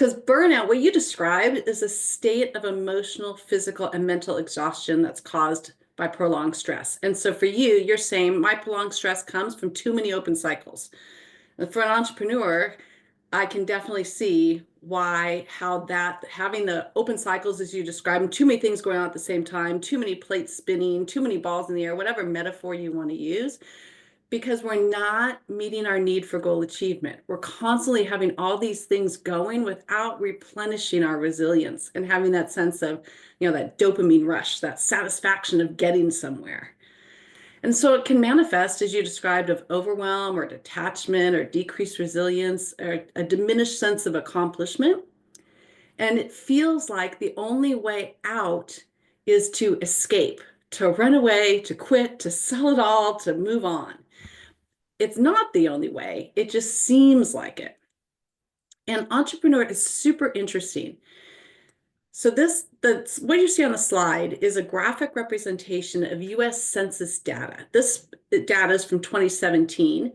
Because burnout, what you described, is a state of emotional, physical, and mental exhaustion that's caused by prolonged stress. And so for you, you're saying my prolonged stress comes from too many open cycles. And for an entrepreneur, I can definitely see why, how that having the open cycles as you describe them, too many things going on at the same time, too many plates spinning, too many balls in the air, whatever metaphor you want to use, because we're not meeting our need for goal achievement. We're constantly having all these things going without replenishing our resilience and having that sense of, that dopamine rush, that satisfaction of getting somewhere. And so it can manifest, as you described, of overwhelm or detachment or decreased resilience or a diminished sense of accomplishment. And it feels like the only way out is to escape, to run away, to quit, to sell it all, to move on. It's not the only way. It just seems like it. And entrepreneur is super interesting. So what you see on the slide is a graphic representation of US Census data. This data is from 2017,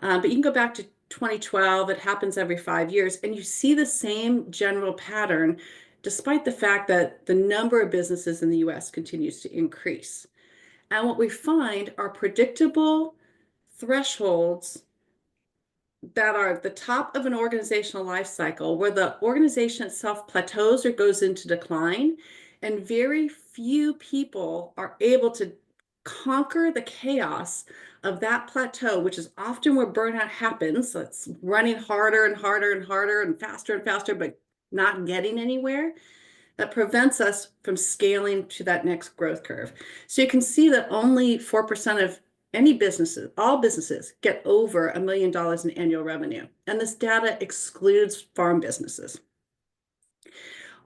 but you can go back to 2012. It happens every 5 years, and you see the same general pattern, despite the fact that the number of businesses in the US continues to increase. And what we find are predictable thresholds that are at the top of an organizational life cycle where the organization itself plateaus or goes into decline, and very few people are able to conquer the chaos of that plateau, which is often where burnout happens. So it's running harder and harder and harder and faster, but not getting anywhere. That prevents us from scaling to that next growth curve. So you can see that only 4% of any businesses, all businesses, get over $1 million in annual revenue. And this data excludes farm businesses.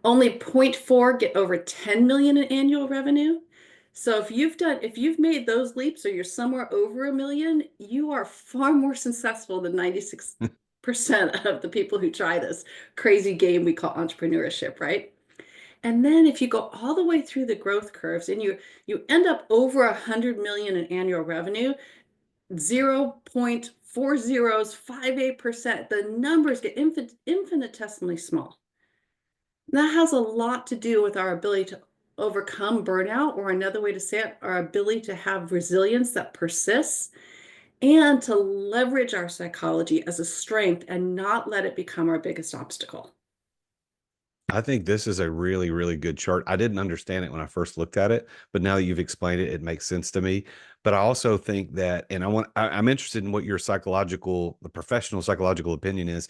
Only 0.4 get over 10 million in annual revenue. So if you've made those leaps or you're somewhere over a million, you are far more successful than 96% of the people who try this crazy game we call entrepreneurship, right? And then if you go all the way through the growth curves and you end up over 100 million in annual revenue, 0.4058%, the numbers get infinitesimally small. That has a lot to do with our ability to overcome burnout, or another way to say it, our ability to have resilience that persists and to leverage our psychology as a strength and not let it become our biggest obstacle. I think this is a really, really good chart. I didn't understand it when I first looked at it, but now that you've explained it, it makes sense to me. But I also think that, and I'm interested in what your the professional psychological opinion is.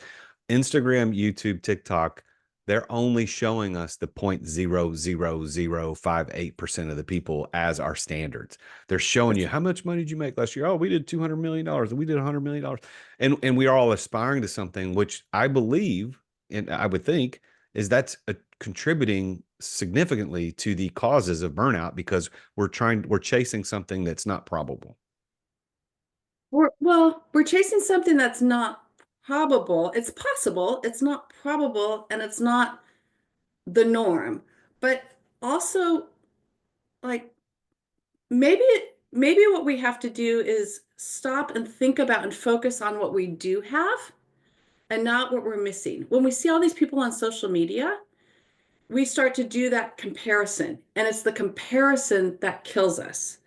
Instagram, YouTube, TikTok, they're only showing us the 0.00058% of the people as our standards. They're showing you how much money did you make last year? Oh, we did $200 million. We did $100 million. And we are all aspiring to something, which I believe, and I would think, is that's contributing significantly to the causes of burnout, because we're chasing something that's not probable. We're chasing something that's not probable. It's possible, it's not probable, and it's not the norm. But also, like, maybe what we have to do is stop and think about and focus on what we do have and not what we're missing. When we see all these people on social media, we start to do that comparison, and it's the comparison that kills us.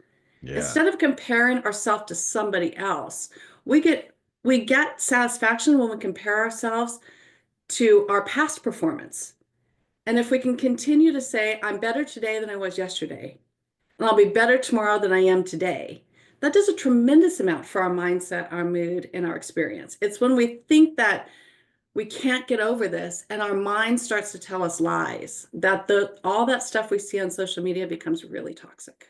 Yeah. Instead of comparing ourselves to somebody else, we get satisfaction when we compare ourselves to our past performance. And if we can continue to say, I'm better today than I was yesterday, and I'll be better tomorrow than I am today, that does a tremendous amount for our mindset, our mood, and our experience. It's when we think that we can't get over this and our mind starts to tell us lies that all that stuff we see on social media becomes really toxic.